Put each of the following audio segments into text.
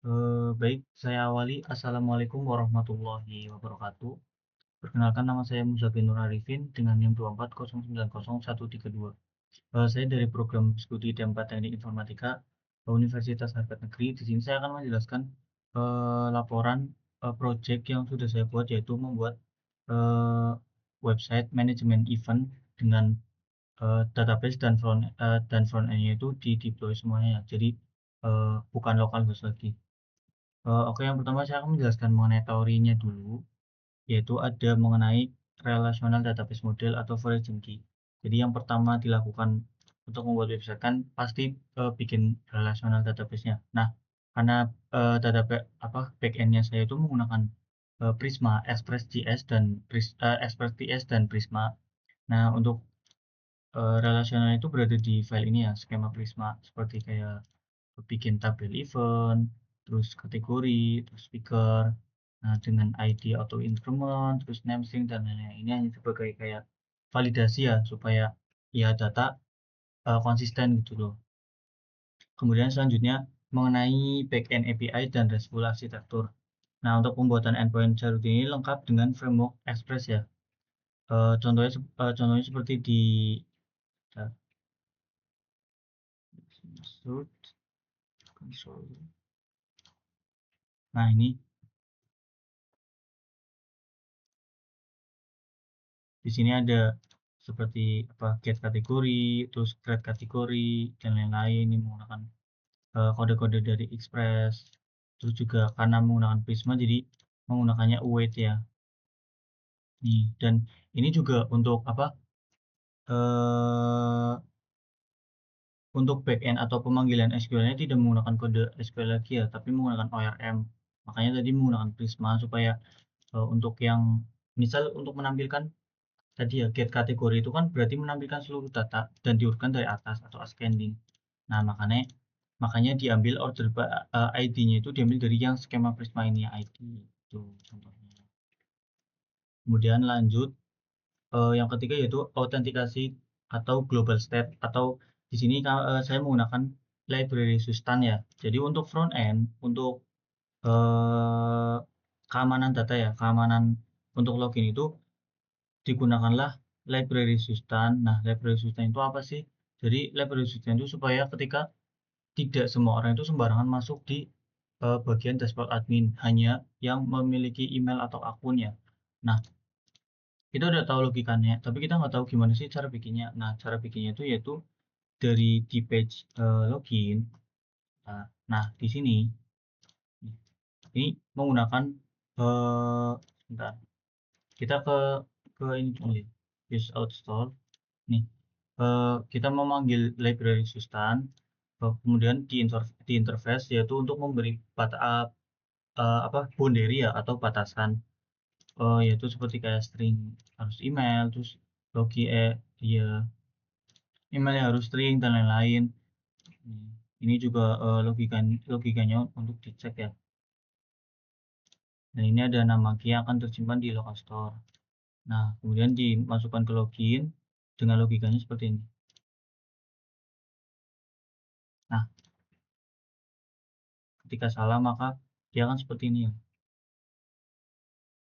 Baik, saya awali. Assalamualaikum warahmatullahi wabarakatuh. Perkenalkan nama saya Muzafir Nur Arifin dengan NIM 240901332. Saya dari program studi D4 Teknik Informatika Universitas Harvard Negeri. Di sini saya akan menjelaskan laporan project yang sudah saya buat, yaitu membuat eh, website manajemen event dengan database dan front end-nya itu di deploy semuanya. Jadi bukan lokal host lagi. Oke, yang pertama saya akan menjelaskan mengenai teorinya dulu, yaitu ada mengenai relational database model atau origin key. Jadi yang pertama dilakukan untuk membuat website kan pasti bikin relational database-nya. Nah, karena backend-nya saya itu menggunakan Prisma, Express.js dan Prisma. Nah, untuk relational itu berada di file ini ya, skema Prisma, seperti kayak bikin tabel event, terus kategori, terus speaker, nah dengan ID auto increment, terus name string dan lain-lain. Ini hanya sebagai kayak validasi ya, supaya ya data konsisten gitu loh. Kemudian selanjutnya mengenai backend API dan RESTful arsitektur. Nah, untuk pembuatan endpoint Jarut ini lengkap dengan framework Express ya. Contohnya seperti di Nah, ini di sini ada seperti get kategori, terus create kategori dan lain-lain. Ini menggunakan kode-kode dari Express. Terus juga karena menggunakan Prisma jadi menggunakannya await ya. Nih, dan ini juga untuk eh untuk backend atau pemanggilan SQL-nya tidak menggunakan kode SQL lagi ya, tapi menggunakan ORM. Makanya tadi menggunakan Prisma supaya untuk yang misal untuk menampilkan tadi ya, get kategori itu kan berarti menampilkan seluruh data dan diurutkan dari atas atau ascending. Nah, makanya diambil ID-nya itu diambil dari yang skema Prisma ini ya, ID itu contohnya. Kemudian lanjut yang ketiga yaitu autentikasi atau global state, atau di sini saya menggunakan library Sustan ya. Jadi untuk front end, untuk keamanan data ya, keamanan untuk login itu digunakanlah library Sustan. Nah, library Sustan itu apa sih? Jadi library Sustan itu supaya ketika tidak semua orang itu sembarangan masuk di bagian dashboard admin, hanya yang memiliki email atau akun ya. Nah, kita udah tahu logikanya, tapi kita nggak tahu gimana sih cara bikinnya. Nah, cara bikinnya itu yaitu dari di page login. Nah, di sini ini menggunakan sebentar. Kita ke ini dulu ya. Use outstore. Nih, kita memanggil library Sustan, kemudian di interface yaitu untuk memberi boundary ya atau batasan, yaitu seperti kayak string harus email, terus ya emailnya harus string dan lain-lain. Ini juga logikanya untuk dicek ya. Dan ini ada nama key yang akan tersimpan di local store. Nah, kemudian dimasukkan ke login dengan logikanya seperti ini. Nah, ketika salah maka dia akan seperti ini ya.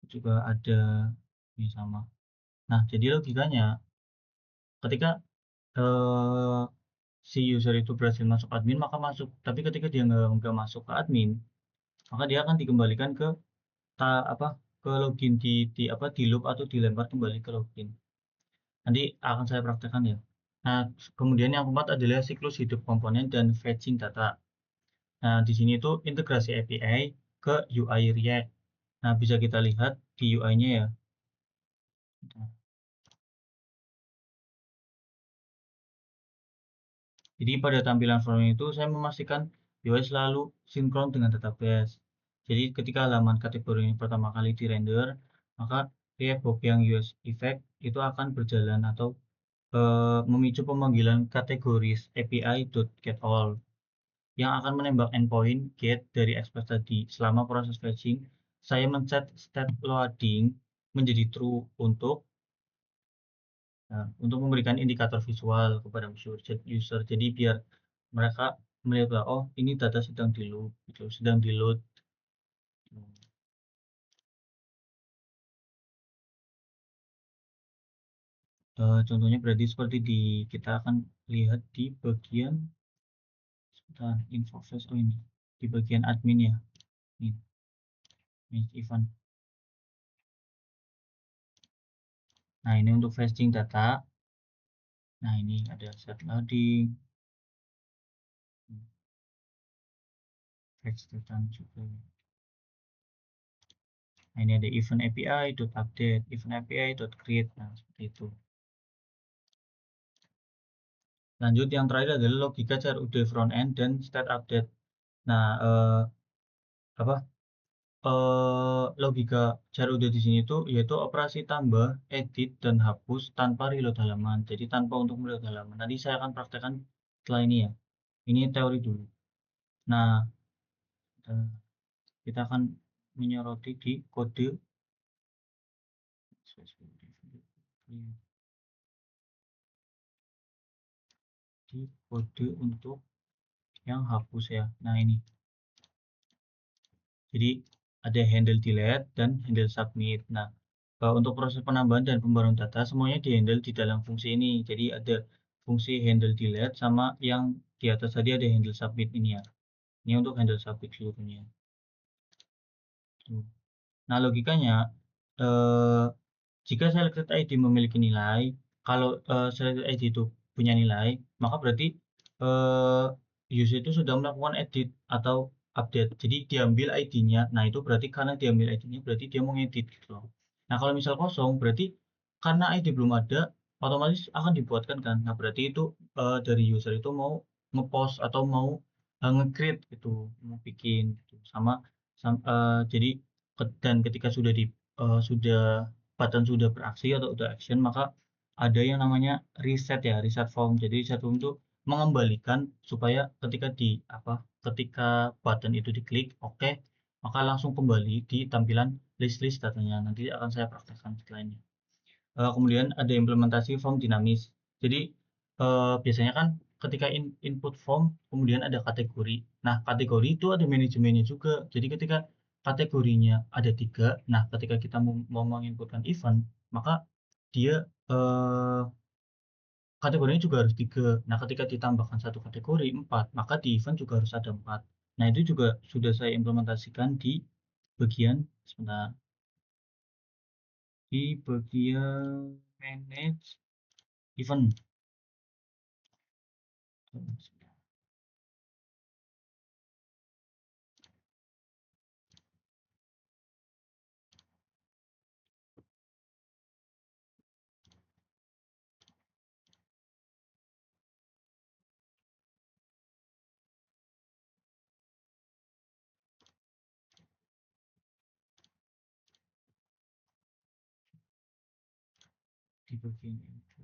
Juga ada ini sama. Nah, jadi logikanya ketika eh, si user itu berhasil masuk admin maka masuk. Tapi ketika dia nggak masuk ke admin, maka dia akan dikembalikan ke ke login di loop atau dilempar kembali ke login. Nanti akan saya praktekkan ya. Nah, kemudian yang keempat adalah siklus hidup komponen dan fetching data. Nah, di sini itu integrasi API ke UI React. Nah, bisa kita lihat di UI-nya ya. Jadi pada tampilan form itu saya memastikan UI selalu sinkron dengan database. Jadi ketika halaman kategori ini pertama kali dirender, maka React Box yang US effect itu akan berjalan atau memicu pemanggilan kategoris API.getAll yang akan menembak endpoint get dari Express tadi. Selama proses fetching, saya men-set state loading menjadi true untuk memberikan indikator visual kepada user. Jadi biar mereka melihat bahwa oh ini data sedang di load gitu, sedang di load. Contohnya berarti seperti kita akan lihat di bagian sebentar, info flash, oh ini di bagian admin ya, ini manage event. Nah ini untuk fetching data. Nah ini ada set loading, fetch data juga. Nah ini ada event API .update, event API .create. Nah seperti itu. Lanjut yang terakhir adalah logika CRUD front end dan state update. Nah apa logika CRUD di sini tuh yaitu operasi tambah, edit, dan hapus tanpa reload halaman. Jadi tanpa untuk mereload halaman. Nanti saya akan praktekkan setelah ini ya. Ini teori dulu. Nah, kita akan menyoroti di kode untuk yang hapus ya. Nah ini. Jadi ada handle delete dan handle submit. Nah, untuk proses penambahan dan pembaruan data semuanya di-handle di dalam fungsi ini. Jadi ada fungsi handle delete sama yang di atas tadi ada handle submit ini ya. Ini untuk handle submit seluruhnya. Nah, logikanya jika selected ID memiliki nilai, kalau selected ID itu punya nilai, maka berarti user itu sudah melakukan edit atau update. Jadi diambil ID-nya. Nah, itu berarti karena diambil ID-nya berarti dia mau ngedit gitu loh. Nah, kalau misal kosong berarti karena ID belum ada, otomatis akan dibuatkan kan. Nah, berarti itu dari user itu mau ngepost atau mau nge-create gitu, mau bikin gitu. Jadi dan ketika sudah button sudah beraksi atau sudah action, maka ada yang namanya reset ya, reset form. Jadi reset form itu mengembalikan supaya ketika button itu diklik oke, maka langsung kembali di tampilan list datanya. Nanti akan saya praktekkan setelah ini. Kemudian ada implementasi form dinamis. Jadi biasanya kan ketika input form kemudian ada kategori. Nah, kategori itu ada manajemennya juga. Jadi ketika kategorinya ada 3, nah ketika kita mau menginputkan event, maka dia kategorinya juga harus 3. Nah, ketika ditambahkan satu kategori 4, maka di event juga harus ada 4. Nah, itu juga sudah saya implementasikan di bagian sebentar, di bagian manage event. Di bagian info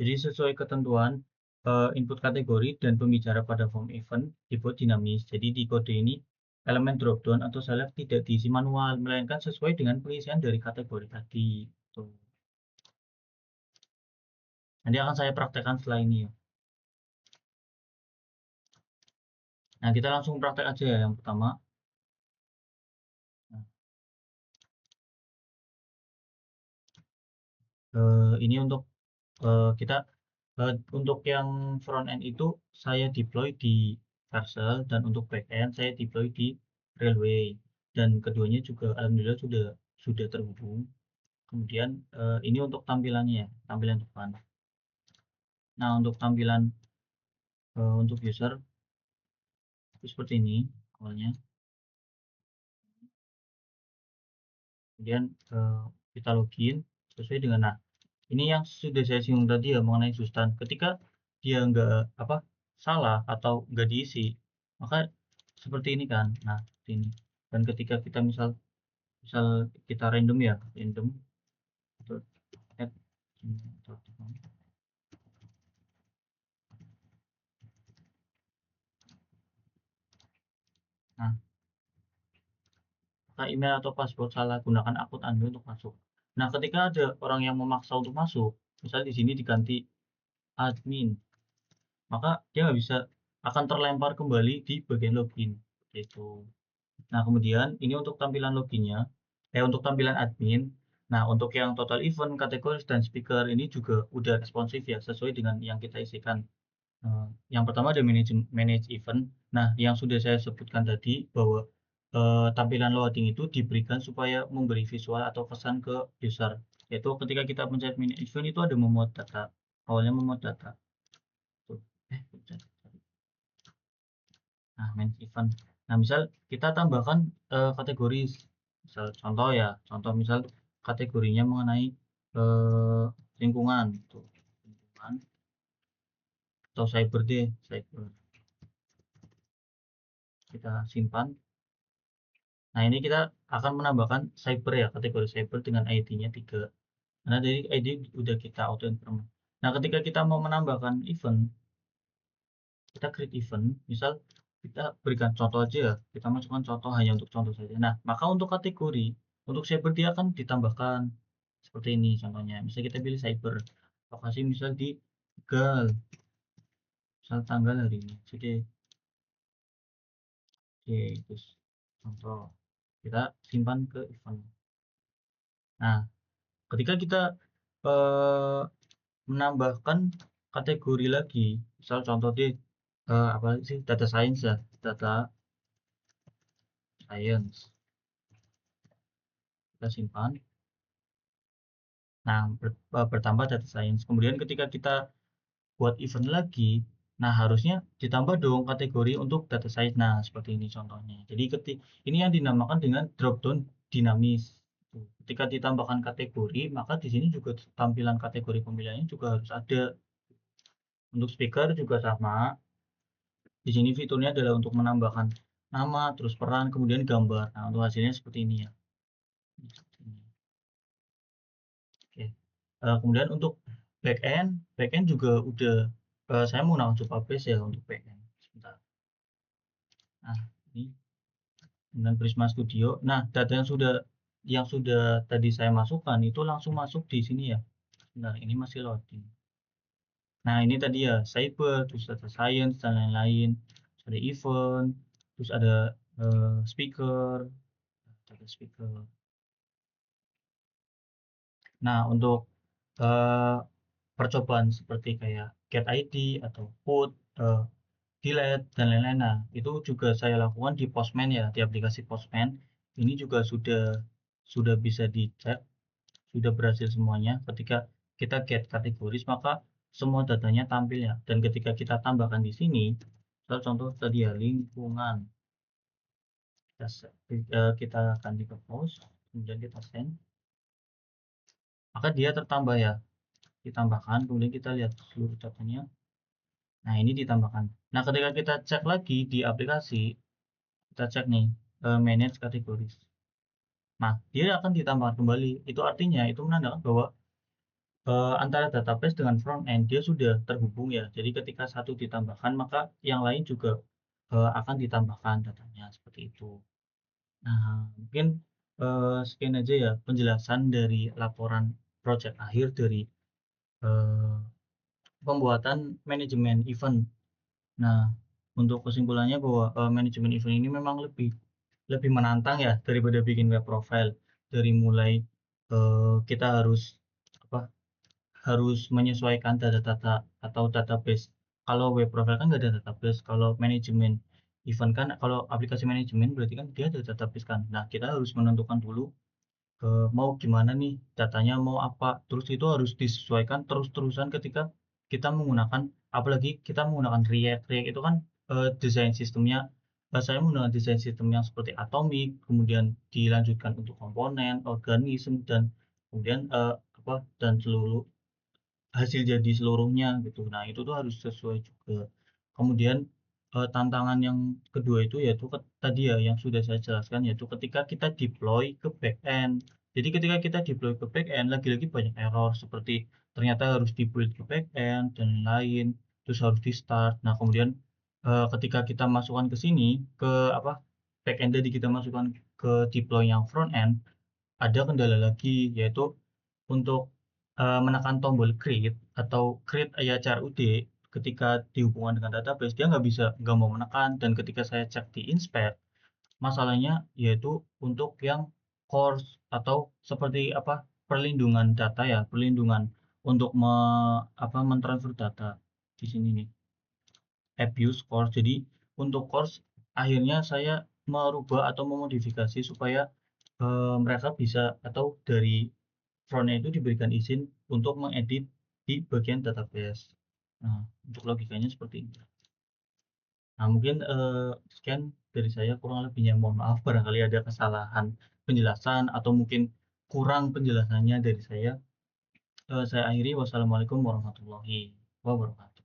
Jadi sesuai ketentuan input kategori dan pembicara pada form event dibuat dinamis. Jadi di kode ini elemen dropdown atau select tidak diisi manual, melainkan sesuai dengan pengisian dari kategori tadi. Tuh. Nanti akan saya praktekkan setelah ini ya. Nah, kita langsung praktek aja ya yang pertama. Nah, ini untuk kita untuk yang front end itu saya deploy di Vercel dan untuk back end saya deploy di Railway, dan keduanya juga alhamdulillah sudah terhubung. Kemudian ini untuk tampilannya ya, tampilan depan. Nah, untuk tampilan untuk user itu seperti ini. awalnya. Kemudian kita login sesuai dengan, nah ini yang sudah saya singgung tadi ya mengenai sustan. Ketika dia nggak apa salah atau nggak diisi, maka seperti ini kan. Nah, ini. Dan ketika kita misal misal kita random ya, random atau add nah, maka email atau password salah gunakan akun Anda untuk masuk. Nah, ketika ada orang yang memaksa untuk masuk, misal di sini diganti admin, maka dia nggak bisa, akan terlempar kembali di bagian login gitu. Nah, kemudian ini untuk tampilan loginnya, untuk tampilan admin. Nah, untuk yang total event, kategoris, dan speaker ini juga udah responsif ya, sesuai dengan yang kita isikan. Yang pertama ada manage event. Nah, yang sudah saya sebutkan tadi bahwa tampilan loading itu diberikan supaya memberi visual atau kesan ke user. Yaitu ketika kita pencet manage event itu ada memuat data. Awalnya memuat data. Tuh. Nah, manage event. Nah, misal kita tambahkan kategori, misal contoh ya, contoh misal kategorinya mengenai lingkungan, tuh, lingkungan atau cyber deh, cyber. Kita simpan. Nah, ini kita akan menambahkan cyber ya, kategori cyber dengan ID-nya 3. Karena dari ID udah kita auto informasi. Nah, ketika kita mau menambahkan event, kita create event, misal kita berikan contoh aja ya, kita masukkan contoh hanya untuk contoh saja. Nah, maka untuk kategori, untuk cyber dia akan ditambahkan seperti ini contohnya. Misal kita pilih cyber, lokasi misal di Tegal, misal tanggal hari ini. Jadi, oke, terus contoh kita simpan ke event. Nah, ketika kita eh, menambahkan kategori lagi, misal contoh di apa sih, data science ya, data science, kita simpan. Nah, bertambah data science. Kemudian ketika kita buat event lagi, nah harusnya ditambah dong kategori untuk data science. Nah, seperti ini contohnya. Jadi ini yang dinamakan dengan drop down dinamis. Ketika ditambahkan kategori, maka di sini juga tampilan kategori pemilihannya juga harus ada. Untuk speaker juga sama. Di sini fiturnya adalah untuk menambahkan nama, terus peran, kemudian gambar. Nah, untuk hasilnya seperti ini ya. Oke. Kemudian untuk backend juga udah saya menggunakan Supabase ya untuk backend. Sebentar. Nah, ini dengan Prisma Studio. Nah, data yang sudah tadi saya masukkan itu langsung masuk di sini ya. Sebentar, ini masih loading. Nah, ini tadi ya cyber, terus data science dan lain-lain. Terus ada event, terus ada speaker, data speaker. Nah, untuk percobaan seperti kayak get ID atau put, delete dan lain-lain. Nah, itu juga saya lakukan di Postman ya, di aplikasi Postman. Ini juga sudah bisa dicek, sudah berhasil semuanya. Ketika kita get kategoris, maka semua datanya tampil ya. Dan ketika kita tambahkan di sini, contoh tadi ya lingkungan, kita ganti ke post, kemudian kita send, maka dia tertambah ya, ditambahkan, kemudian kita lihat seluruh datanya. Nah, ini ditambahkan. Nah, ketika kita cek lagi di aplikasi, kita cek nih, manage categories. Nah, dia akan ditambahkan kembali. Itu artinya, itu menandakan bahwa antara database dengan front end, dia sudah terhubung ya. Jadi ketika satu ditambahkan, maka yang lain juga akan ditambahkan datanya, seperti itu. Nah, mungkin sekian aja ya penjelasan dari laporan project akhir dari eh, pembuatan manajemen event. Nah, untuk kesimpulannya bahwa manajemen event ini memang lebih lebih menantang ya daripada bikin web profile. Dari mulai kita harus apa? Harus menyesuaikan data-data atau database. Kalau web profile kan nggak ada database. Kalau manajemen event kan, kalau aplikasi manajemen berarti kan dia ada database kan. Nah, kita harus menentukan dulu mau gimana nih datanya, mau apa, terus itu harus disesuaikan terus-terusan ketika kita menggunakan, apalagi kita menggunakan React. React itu kan desain sistemnya Saya menggunakan desain sistem yang seperti atomik, kemudian dilanjutkan untuk komponen, organisme, dan kemudian, dan seluruh hasil jadi seluruhnya gitu. Nah, itu tuh harus sesuai juga. Kemudian, tantangan yang kedua itu yaitu tadi ya yang sudah saya jelaskan, yaitu ketika kita deploy ke backend. Jadi ketika kita deploy ke backend lagi-lagi banyak error seperti ternyata harus di-build ke backend dan lain-lain, terus harus di-start. Nah, kemudian, ketika kita masukkan ke sini, ke apa, backend tadi kita masukkan ke deploy yang front end, ada kendala lagi, yaitu untuk, menekan tombol create atau create ya CRUD ketika dihubungkan dengan database, dia nggak mau menekan, dan ketika saya cek di inspect, masalahnya yaitu untuk yang CORS atau seperti perlindungan data ya, perlindungan untuk mentransfer data di sini nih, abuse CORS. Jadi untuk CORS akhirnya saya merubah atau memodifikasi supaya, mereka bisa atau dari front-nya itu diberikan izin untuk mengedit di bagian database. Nah, untuk logikanya seperti ini. Nah, mungkin, sekian dari saya, kurang lebihnya mohon maaf barangkali ada kesalahan penjelasan atau mungkin kurang penjelasannya dari saya. Saya akhiri, wassalamualaikum warahmatullahi wabarakatuh.